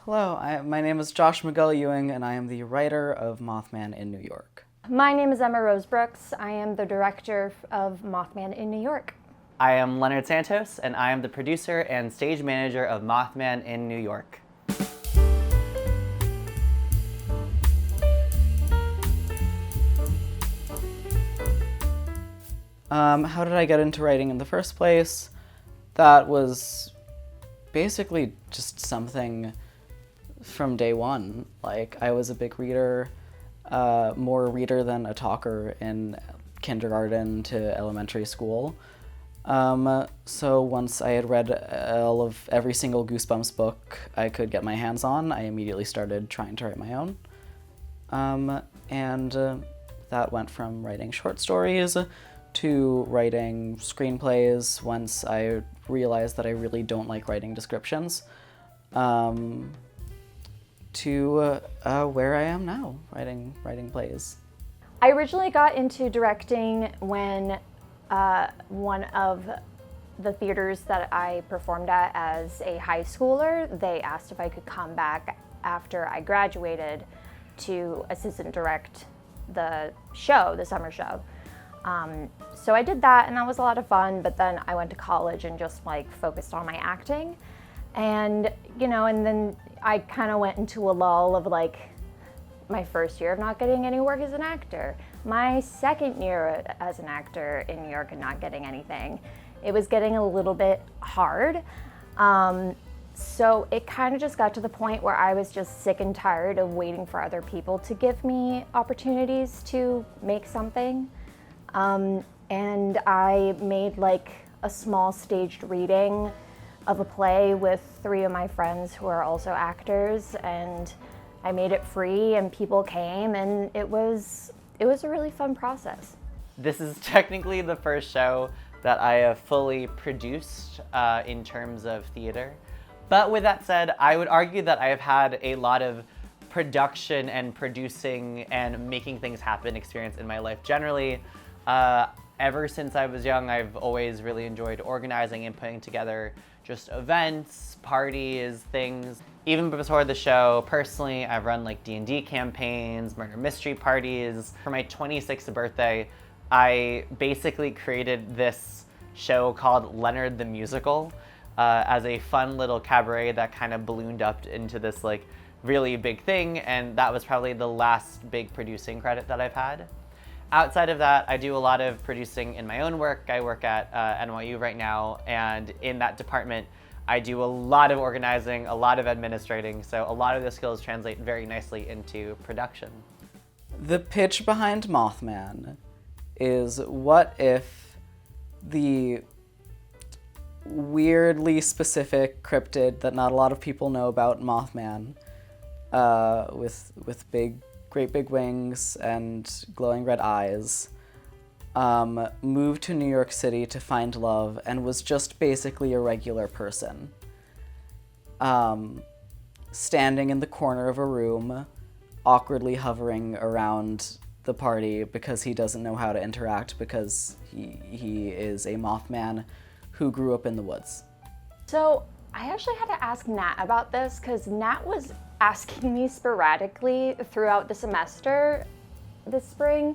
Hello, my name is Josh Miguel Ewing, and I am the writer of Mothman in New York. My name is Emma Rose Brookes. I am the director of Mothman in New York. I am Leonard Santos, and I am the producer and stage manager of Mothman in New York. How did I get into writing in the first place? That was basically just something from day one. Like, I was a big reader, more a reader than a talker in kindergarten to elementary school. So once I had read every single Goosebumps book I could get my hands on, I immediately started trying to write my own. That went from writing short stories to writing screenplays once I realized that I really don't like writing descriptions, to where I am now, writing plays. I originally got into directing when one of the theaters that I performed at as a high schooler, they asked if I could come back after I graduated to assistant direct the show, the summer show. So I did that, and that was a lot of fun, but then I went to college and just focused on my acting. And, and then I kind of went into a lull of my first year of not getting any work as an actor. My second year as an actor in New York and not getting anything. It was getting a little bit hard. So it kind of just got to the point where I was just sick and tired of waiting for other people to give me opportunities to make something. And I made a small staged reading of a play with 3 of my friends who are also actors, and I made it free and people came, and it was a really fun process. This is technically the first show that I have fully produced in terms of theater. But with that said, I would argue that I have had a lot of production and producing and making things happen experience in my life generally. Ever since I was young, I've always really enjoyed organizing and putting together just events, parties, things. Even before the show, personally, I've run D&D campaigns, murder mystery parties. For my 26th birthday, I basically created this show called Leonard the Musical as a fun little cabaret that kind of ballooned up into this really big thing, and that was probably the last big producing credit that I've had. Outside of that, I do a lot of producing in my own work. I work at NYU right now, and in that department, I do a lot of organizing, a lot of administrating, so a lot of the skills translate very nicely into production. The pitch behind Mothman is, what if the weirdly specific cryptid that not a lot of people know about, Mothman, with great big wings and glowing red eyes, moved to New York City to find love and was just basically a regular person. Standing in the corner of a room, awkwardly hovering around the party because he doesn't know how to interact because he is a Mothman who grew up in the woods. So I actually had to ask Nat about this because Nat was asking me sporadically throughout the semester this spring,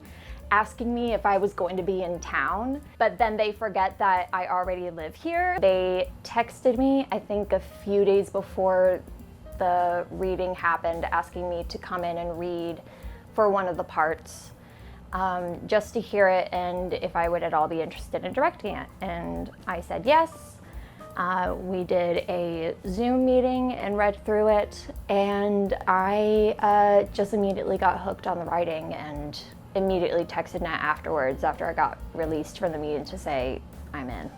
asking me if I was going to be in town, but then they forget that I already live here. They texted me, I think a few days before the reading happened, asking me to come in and read for one of the parts, just to hear it and if I would at all be interested in directing it. And I said yes. We did a Zoom meeting and read through it, and I just immediately got hooked on the writing and immediately texted Nat afterwards after I got released from the meeting to say I'm in.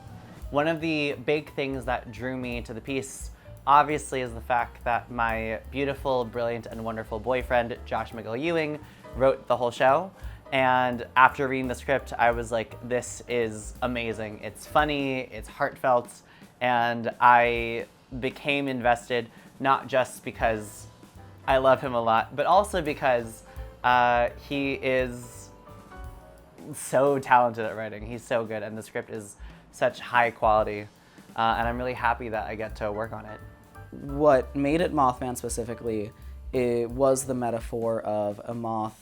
One of the big things that drew me to the piece, obviously, is the fact that my beautiful, brilliant, and wonderful boyfriend, Josh Miguel Ewing, wrote the whole show. And after reading the script, I was like, this is amazing. It's funny, it's heartfelt, and I became invested, not just because I love him a lot, but also because he is so talented at writing. He's so good, and the script is such high quality, and I'm really happy that I get to work on it. what made it Mothman specifically, it was the metaphor of a moth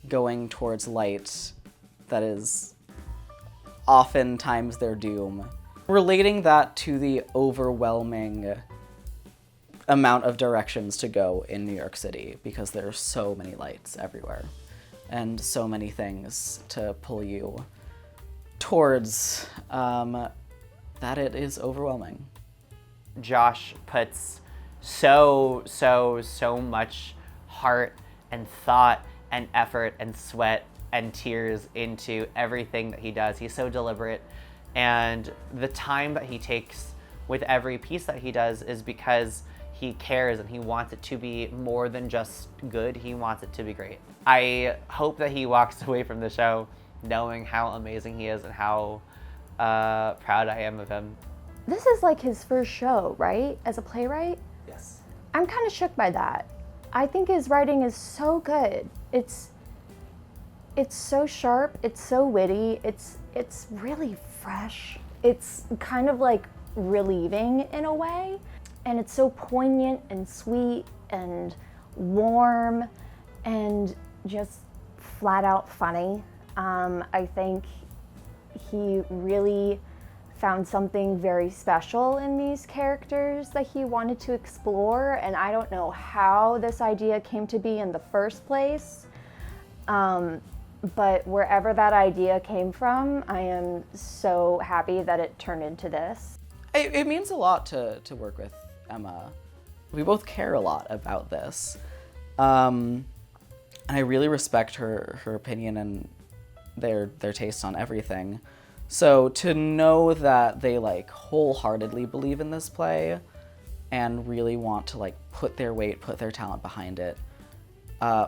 going towards light that is oftentimes their doom. Relating that to the overwhelming amount of directions to go in New York City, because there are so many lights everywhere and so many things to pull you towards, that it is overwhelming. Josh puts so much heart and thought and effort and sweat and tears into everything that he does. He's so deliberate, and the time that he takes with every piece that he does is because he cares and he wants it to be more than just good. He wants it to be great. I hope that he walks away from the show knowing how amazing he is and how proud I am of him. This is like his first show, right? As a playwright? Yes. I'm kind of shook by that. I think his writing is so good. It's so sharp, it's so witty, it's really fresh. It's kind of like relieving in a way, and it's so poignant and sweet and warm and just flat out funny. I think he really found something very special in these characters that he wanted to explore, and I don't know how this idea came to be in the first place, but wherever that idea came from, I am so happy that it turned into this. It means a lot to work with Emma. We both care a lot about this, and I really respect her opinion and their taste on everything. So to know that they like wholeheartedly believe in this play and really want to like put their weight, put their talent behind it,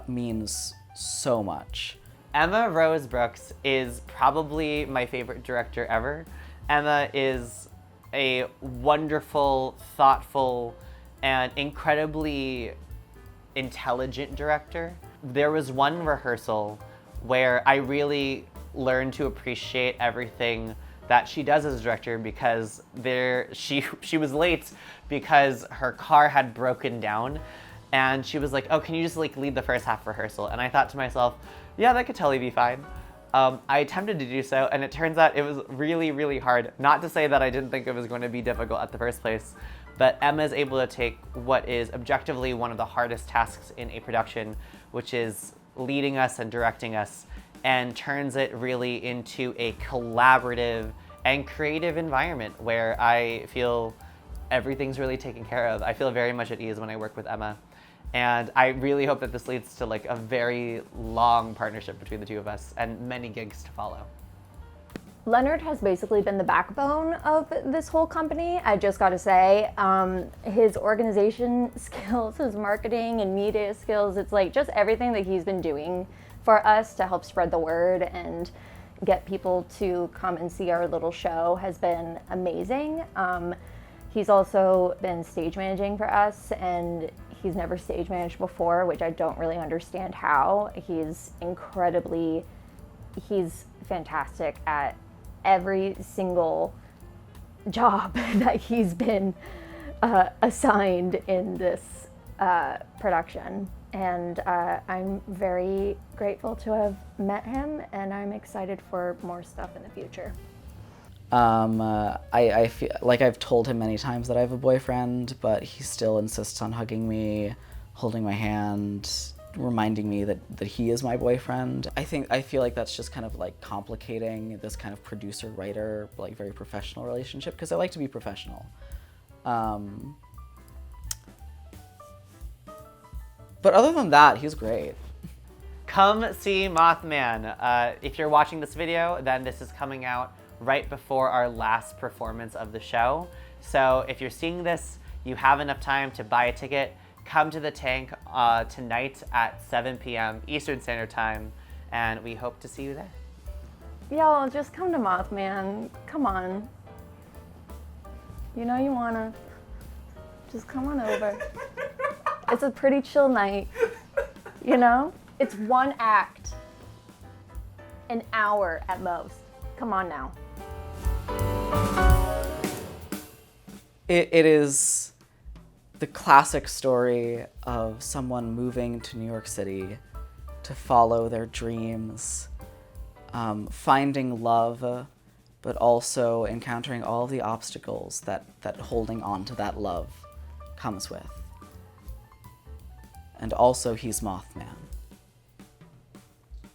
means so much. Emma Rose Brookes is probably my favorite director ever. Emma is a wonderful, thoughtful, and incredibly intelligent director. There was one rehearsal where I really learned to appreciate everything that she does as a director, because she was late because her car had broken down, and she was like, oh, can you just like lead the first half rehearsal? And I thought to myself, yeah, that could totally be fine. I attempted to do so, and it turns out it was really, really hard. Not to say that I didn't think it was going to be difficult at the first place, but Emma is able to take what is objectively one of the hardest tasks in a production, which is leading us and directing us, and turns it really into a collaborative and creative environment where I feel everything's really taken care of. I feel very much at ease when I work with Emma. And I really hope that this leads to like a very long partnership between the two of us and many gigs to follow. Leonard has basically been the backbone of this whole company. I just got to say, his organization skills, his marketing and media skills, it's like just everything that he's been doing for us to help spread the word and get people to come and see our little show has been amazing. He's also been stage managing for us, and he's never stage managed before, which I don't really understand how. He's fantastic at every single job that he's been assigned in this production. And I'm very grateful to have met him, and I'm excited for more stuff in the future. I feel like I've told him many times that I have a boyfriend, but he still insists on hugging me, holding my hand, reminding me that he is my boyfriend. I feel like that's just kind of like complicating this kind of producer-writer, like very professional relationship, because I like to be professional. But other than that, he's great. Come see Mothman. If you're watching this video, then this is coming out right before our last performance of the show. So if you're seeing this, you have enough time to buy a ticket. Come to the Tank tonight at 7 p.m. Eastern Standard Time, and we hope to see you there. Y'all, just come to Mothman. Come on. You know you wanna. Just come on over. It's a pretty chill night, you know? It's one act, an hour at most. Come on now. It is the classic story of someone moving to New York City to follow their dreams, finding love, but also encountering all the obstacles that holding on to that love comes with. And also, he's Mothman.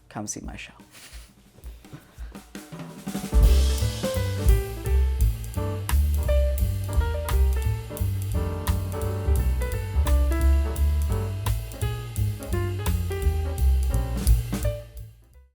Come see my show.